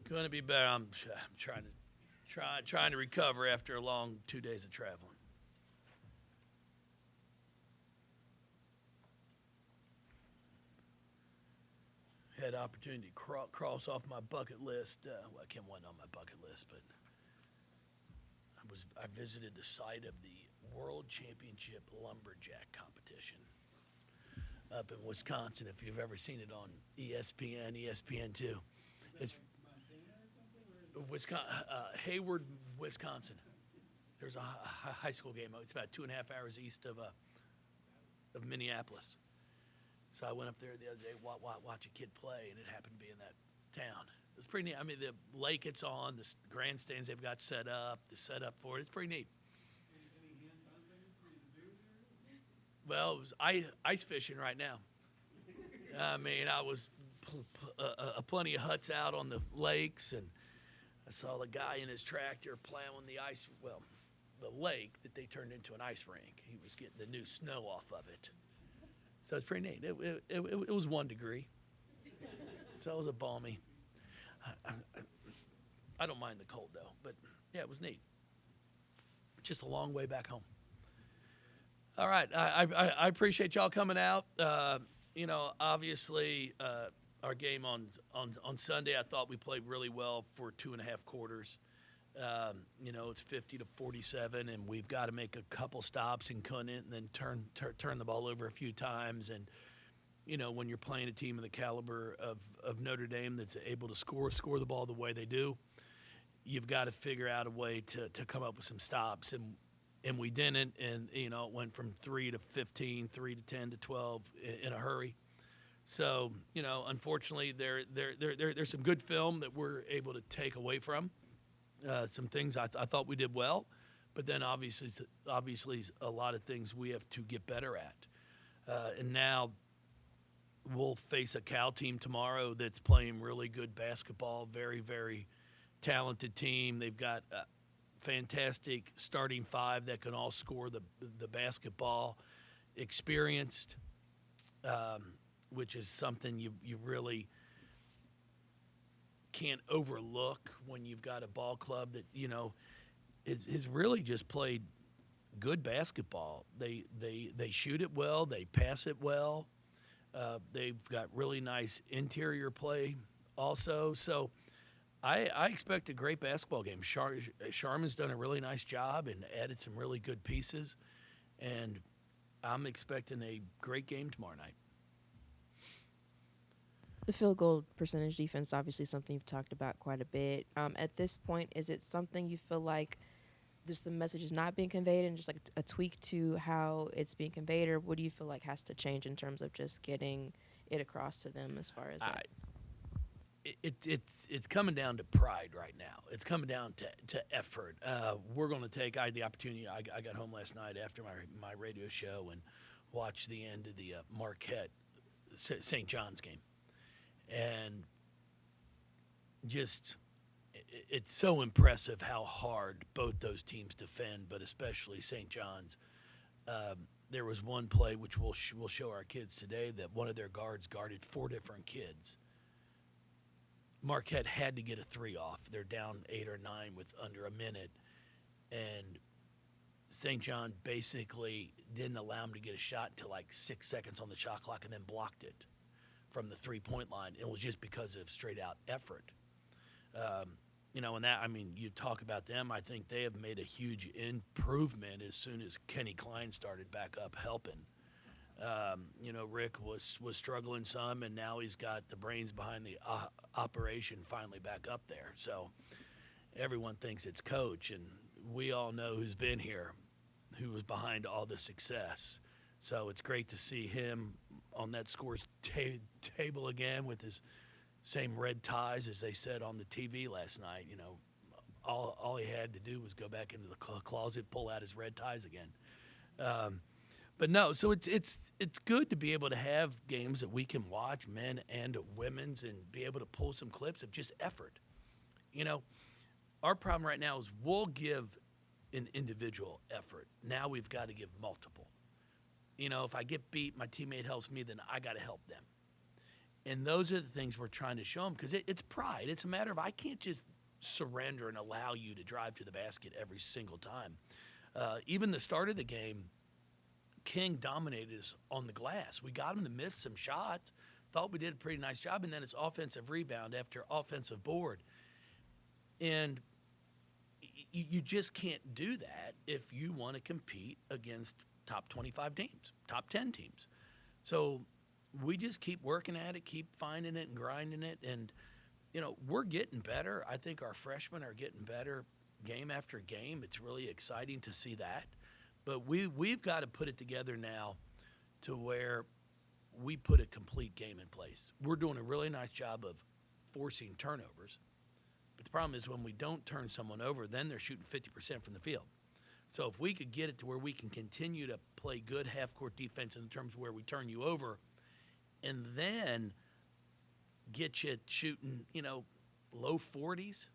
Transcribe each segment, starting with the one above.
Going to be better. I'm trying to recover after a long 2 days of traveling. Had opportunity to cross off my bucket list. Well, I can't one on my bucket list, but I visited the site of the World Championship Lumberjack competition up in Wisconsin. If you've ever seen it on ESPN, ESPN2, it's Wisconsin, Hayward, Wisconsin. There's a high school game. It's about 2.5 hours east of Minneapolis. So I went up there the other day, watch a kid play, and it happened to be in that town. It's pretty neat. I mean, the lake it's on, the grandstands they've got set up, the setup for it. It's pretty neat. Well, it was ice fishing right now. I mean, I was plenty of huts out on the lakes, and I saw the guy in his tractor plowing the ice. Well, the lake that they turned into an ice rink. He was getting the new snow off of it. So it's pretty neat. It was 1 degree, so it was a balmy. I, I, I don't mind the cold though, but yeah, it was neat. Just a long way back home. All right, I appreciate y'all coming out. Obviously, our game on Sunday, I thought we played really well for 2.5 quarters. It's 50-47, and we've got to make a couple stops and cut it, and then turn the ball over a few times. And when you're playing a team of the caliber of Notre Dame that's able to score the ball the way they do, you've got to figure out a way to come up with some stops. And we didn't, and it went from 3 to 15, 3 to 10 to 12 in a hurry. So unfortunately, there's some good film that we're able to take away from. Some things I thought we did well, but then obviously a lot of things we have to get better at. And now we'll face a Cal team tomorrow that's playing really good basketball, very, very talented team. They've got a fantastic starting five that can all score the basketball, experienced, which is something you really can't overlook when you've got a ball club that is really just played good basketball. They shoot it well, they pass it well. They've got really nice interior play also. So I expect a great basketball game. Sharman's done a really nice job and added some really good pieces, and I'm expecting a great game tomorrow night. The field goal percentage defense, obviously something you've talked about quite a bit. At this point, is it something you feel like just the message is not being conveyed and just like a tweak to how it's being conveyed, or what do you feel like has to change in terms of just getting it across to them as far as that? It's coming down to pride right now. It's coming down to effort. We're going to take. I had the opportunity. I got home last night after my radio show and watched the end of the Marquette St. John's game, and just it's so impressive how hard both those teams defend, but especially St. John's. There was one play which we'll show our kids today that one of their guards guarded 4 different kids. Marquette had to get a three off. They're down 8 or 9 with under a minute, and St. John basically didn't allow him to get a shot until like 6 seconds on the shot clock, and then blocked it from the 3-point line. It was just because of straight out effort. And that, I mean, you talk about them. I think they have made a huge improvement as soon as Kenny Klein started back up helping. Rick was struggling some, and now he's got the brains behind the operation finally back up there. So everyone thinks it's coach, and we all know who's been here, who was behind all the success. So it's great to see him on that scores table again with his same red ties as they said on the TV last night. All he had to do was go back into the closet, pull out his red ties again. But no, so it's good to be able to have games that we can watch, men and women's, and be able to pull some clips of just effort. Our problem right now is we'll give an individual effort. Now we've got to give multiple. If I get beat, my teammate helps me, then I got to help them. And those are the things we're trying to show them because it's pride. It's a matter of I can't just surrender and allow you to drive to the basket every single time. Even the start of the game, King dominated us on the glass. We got him to miss some shots. Thought we did a pretty nice job, and then it's offensive rebound after offensive board. And you just can't do that if you want to compete against top 25 teams, top 10 teams. So we just keep working at it, keep finding it and grinding it. And, we're getting better. I think our freshmen are getting better game after game. It's really exciting to see that. But we've got to put it together now to where we put a complete game in place. We're doing a really nice job of forcing turnovers. But the problem is when we don't turn someone over, then they're shooting 50% from the field. So if we could get it to where we can continue to play good half-court defense in terms of where we turn you over and then get you shooting, low 40s,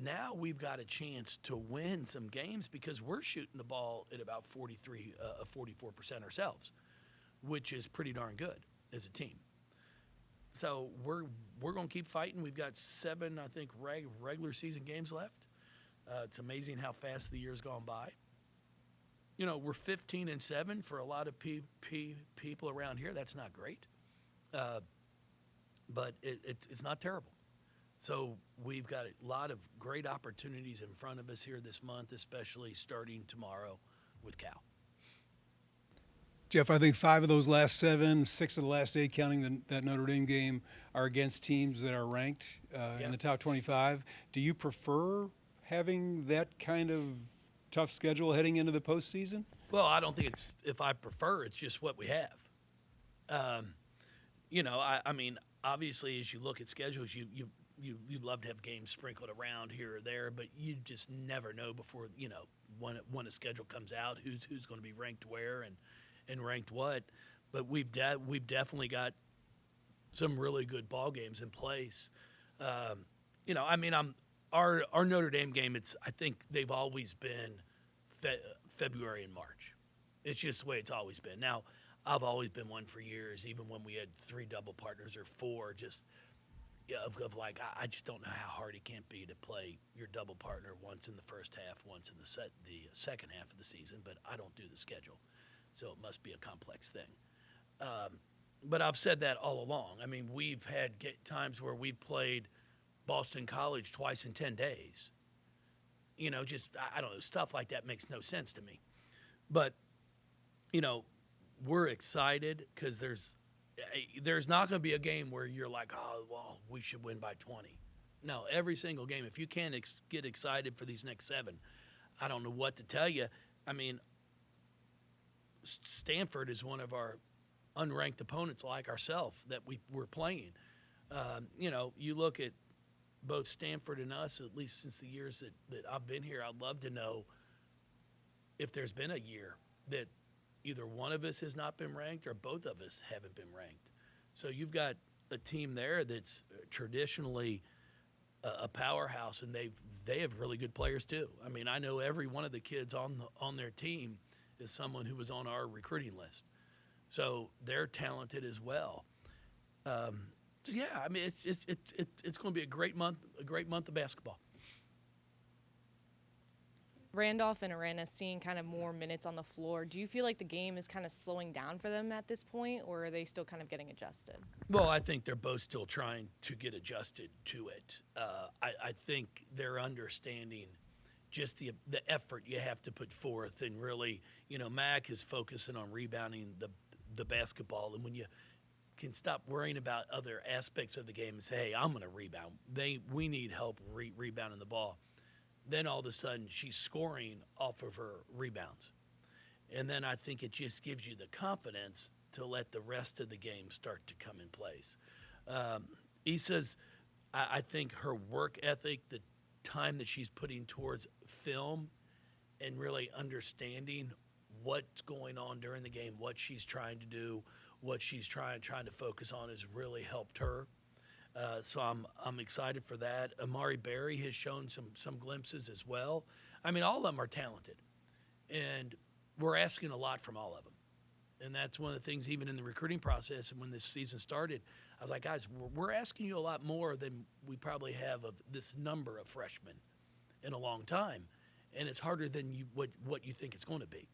now we've got a chance to win some games because we're shooting the ball at about 44% ourselves, which is pretty darn good as a team. So we're going to keep fighting. We've got 7, I think, regular season games left. It's amazing how fast the year's gone by. We're 15-7 for a lot of people around here. That's not great, but it's not terrible. So we've got a lot of great opportunities in front of us here this month, especially starting tomorrow with Cal. Jeff, I think 5 of those last 7, 6 of the last 8, counting that Notre Dame game, are against teams that are ranked in the top 25. Do you prefer having that kind of tough schedule heading into the postseason? Well, I don't think it's if I prefer. It's just what we have. I mean, obviously, as you look at schedules, you'd love to have games sprinkled around here or there, but you just never know before when a schedule comes out who's going to be ranked where and ranked what. But we've definitely got some really good ball games in place. Our Notre Dame game. I think they've always been February and March. It's just the way it's always been. Now, I've always been one for years, even when we had 3 double partners or 4. Just of like I just don't know how hard it can't be to play your double partner once in the first half, once in the second half of the season. But I don't do the schedule, so it must be a complex thing. But I've said that all along. I mean, we've had times where we've played Boston College twice in 10 days. Just I don't know, stuff like that makes no sense to me. But we're excited because there's not going to be a game where you're like, oh, well, we should win by 20. No, every single game. If you can't get excited for these next 7, I don't know what to tell you. I mean, Stanford is one of our unranked opponents like ourselves that we're playing. You look at both Stanford and us, at least since the years that I've been here, I'd love to know if there's been a year that either one of us has not been ranked or both of us haven't been ranked. So you've got a team there that's traditionally a powerhouse, and they have really good players too. I mean, I know every one of the kids on their team is someone who was on our recruiting list. So they're talented as well. So yeah, I mean, it's going to be a great month of basketball. Randolph and Arena seeing kind of more minutes on the floor. Do you feel like the game is kind of slowing down for them at this point, or are they still kind of getting adjusted? Well, I think they're both still trying to get adjusted to it. I think they're understanding just the effort you have to put forth, and really, Mac is focusing on rebounding the basketball, and when you can stop worrying about other aspects of the game and say, hey, I'm going to rebound. We need help rebounding the ball. Then all of a sudden she's scoring off of her rebounds. And then I think it just gives you the confidence to let the rest of the game start to come in place. Issa's, I think her work ethic, the time that she's putting towards film and really understanding what's going on during the game, what she's trying to do, what she's trying to focus on has really helped her. So I'm excited for that. Amari Berry has shown some glimpses as well. I mean, all of them are talented, and we're asking a lot from all of them. And that's one of the things, even in the recruiting process and when this season started, I was like, guys, we're asking you a lot more than we probably have of this number of freshmen in a long time, and it's harder than what you think it's going to be.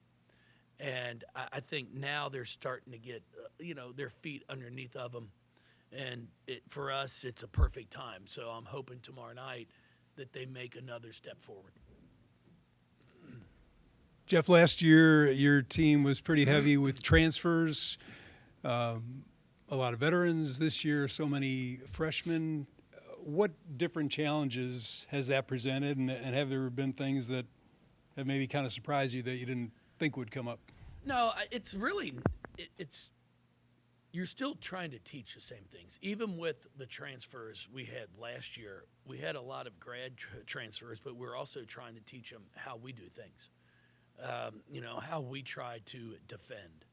And I think now they're starting to get their feet underneath of them, and for us it's a perfect time. So I'm hoping tomorrow night that they make another step forward. Jeff, last year your team was pretty heavy with transfers. A lot of veterans this year, so many freshmen. What different challenges has that presented, and have there been things that have maybe kind of surprised you that you didn't think would come up? No, it's really it's you're still trying to teach the same things. Even with the transfers we had last year, we had a lot of grad transfers, but we're also trying to teach them how we do things. How we try to defend.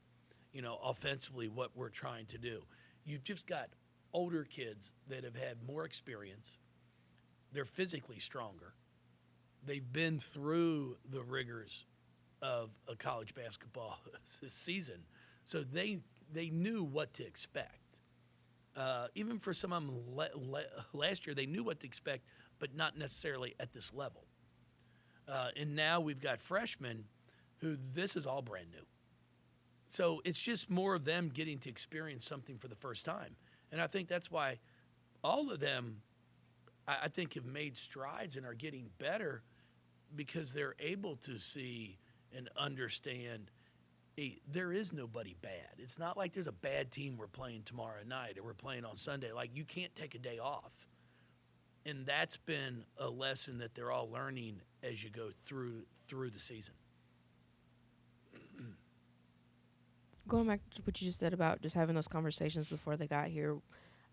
Offensively, what we're trying to do. You've just got older kids that have had more experience. They're physically stronger. They've been through the rigors of a college basketball season, so they knew what to expect. Even for some of them last year, they knew what to expect, but not necessarily at this level. And now we've got freshmen who this is all brand new. So it's just more of them getting to experience something for the first time. And I think that's why all of them, I think, have made strides and are getting better because they're able to see and understand there is nobody bad. It's not like there's a bad team we're playing tomorrow night or we're playing on Sunday. Like, you can't take a day off. And that's been a lesson that they're all learning as you go through the season. Going back to what you just said about just having those conversations before they got here,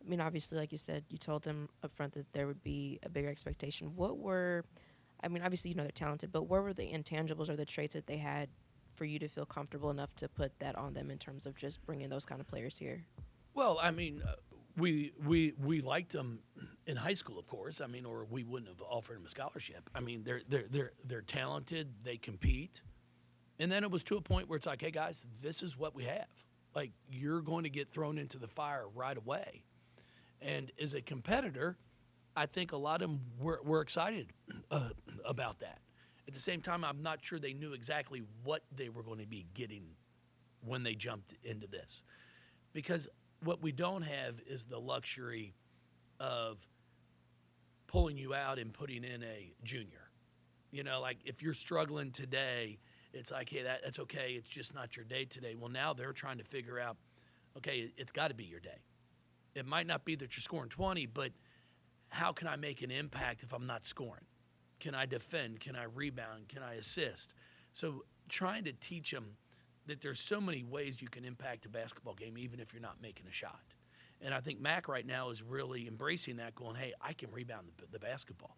I mean, obviously, like you said, you told them up front that there would be a bigger expectation. Obviously, they're talented, but what were the intangibles or the traits that they had for you to feel comfortable enough to put that on them in terms of just bringing those kind of players here? Well, we liked them in high school, of course. Or we wouldn't have offered them a scholarship. They're talented. They compete. And then it was to a point where it's like, hey, guys, this is what we have. Like, you're going to get thrown into the fire right away. And as a competitor, I think a lot of them were excited about that. At the same time, I'm not sure they knew exactly what they were going to be getting when they jumped into this. Because what we don't have is the luxury of pulling you out and putting in a junior. Like, if you're struggling today, it's like, hey, that's okay. It's just not your day today. Well, now they're trying to figure out, okay, it's got to be your day. It might not be that you're scoring 20, but how can I make an impact if I'm not scoring? Can I defend? Can I rebound? Can I assist? So trying to teach them that there's so many ways you can impact a basketball game, even if you're not making a shot. And I think Mac right now is really embracing that, going, hey, I can rebound the basketball.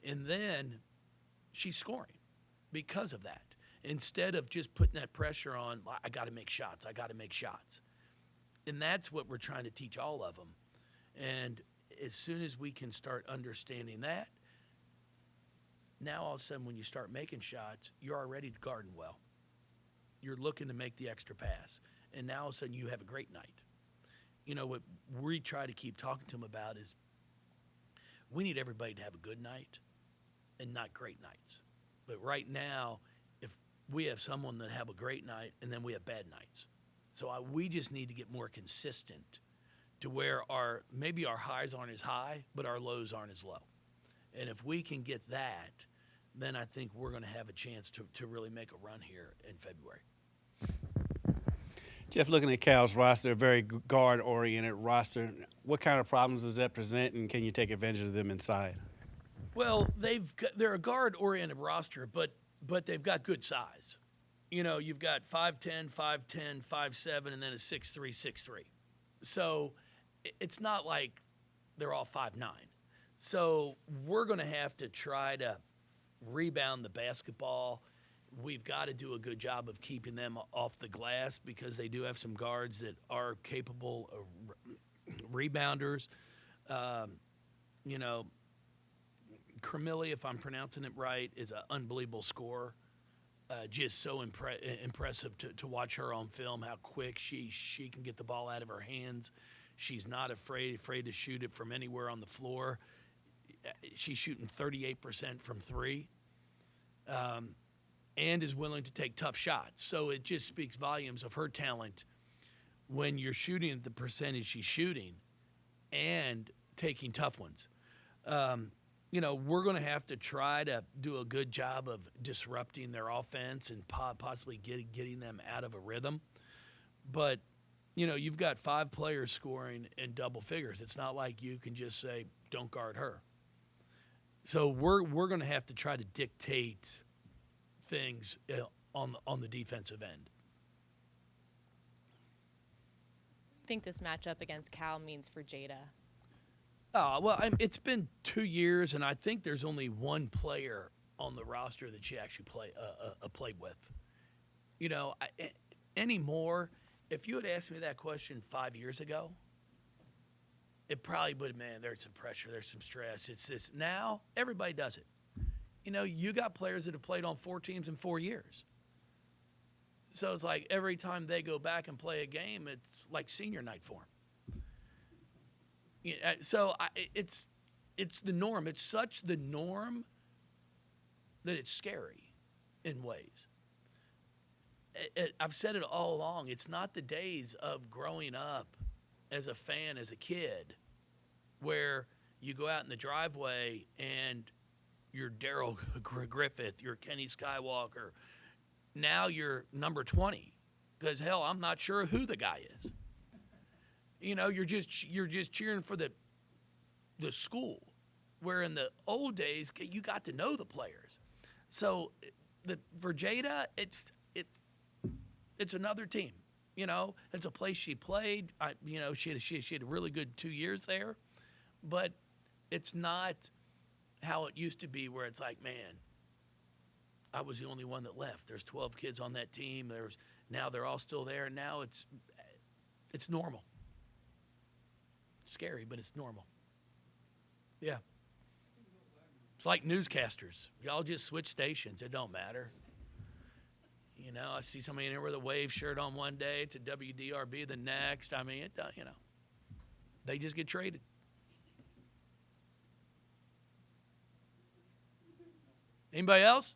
And then she's scoring because of that. Instead of just putting that pressure on, I got to make shots. And that's what we're trying to teach all of them. And as soon as we can start understanding that, now all of a sudden when you start making shots, you're already guarding well. You're looking to make the extra pass. And now all of a sudden you have a great night. What we try to keep talking to them about is we need everybody to have a good night and not great nights. But right now, we have someone that have a great night, and then we have bad nights. So we just need to get more consistent to where maybe our highs aren't as high, but our lows aren't as low. And if we can get that, then I think we're going to have a chance to really make a run here in February. Jeff, looking at Cal's roster, a very guard-oriented roster, what kind of problems does that present, and can you take advantage of them inside? Well, they're a guard-oriented roster, but they've got good size. You've got 5'10", 5'10", 5'7", and then a 6'3", 6'3". So it's not like they're all 5'9". So we're going to have to try to rebound the basketball. We've got to do a good job of keeping them off the glass because they do have some guards that are capable of rebounders. Cramilli, if I'm pronouncing it right, is an unbelievable scorer. Just so impressive to watch her on film, how quick she can get the ball out of her hands. She's not afraid to shoot it from anywhere on the floor. She's shooting 38% from three, and is willing to take tough shots. So it just speaks volumes of her talent when you're shooting at the percentage she's shooting and taking tough ones. We're going to have to try to do a good job of disrupting their offense and possibly getting them out of a rhythm. But, you've got 5 players scoring in double figures. It's not like you can just say, don't guard her. So we're going to have to try to dictate things on the defensive end. I think this matchup against Cal means for Jada. Well, it's been 2 years, and I think there's only one player on the roster that she actually played with. Anymore, if you had asked me that question 5 years ago, it probably would have, man, there's some pressure, there's some stress. It's this. Now, everybody does it. You got players that have played on 4 teams in 4 years. So it's like every time they go back and play a game, it's like senior night for them. It's the norm. It's such the norm that it's scary in ways. I've said it all along. It's not the days of growing up as a fan, as a kid, where you go out in the driveway and you're Daryl Griffith, you're Kenny Skywalker. Now you're number 20 because, hell, I'm not sure who the guy is. You're just cheering for the school, where in the old days you got to know the players. So for Jada, it's another team. It's a place she played. She had a really good 2 years there, but it's not how it used to be, where it's like, man, I was the only one that left. There's 12 kids on that team. Now they're all still there, and now it's normal. Scary, but it's normal. Yeah. It's like newscasters. Y'all just switch stations. It don't matter. I see somebody in here with a Wave shirt on one day. It's a WDRB the next. I mean, they just get traded. Anybody else?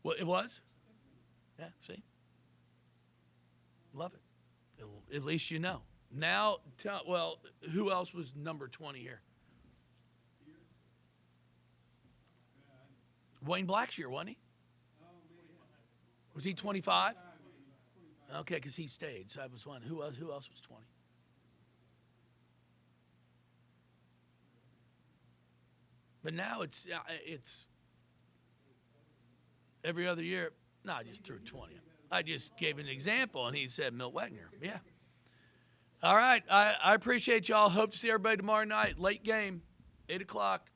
Well, it was? Yeah, see? Love it. At least you know. Now, who else was number 20 here? Wayne Blackshear, wasn't he? Was he 25? Okay, because he stayed. So I was one. Who else was 20? But now it's every other year. No, I just threw 20. I just gave an example, and he said Milt Wagner. Yeah. All right. I appreciate y'all. Hope to see everybody tomorrow night. Late game, 8 o'clock.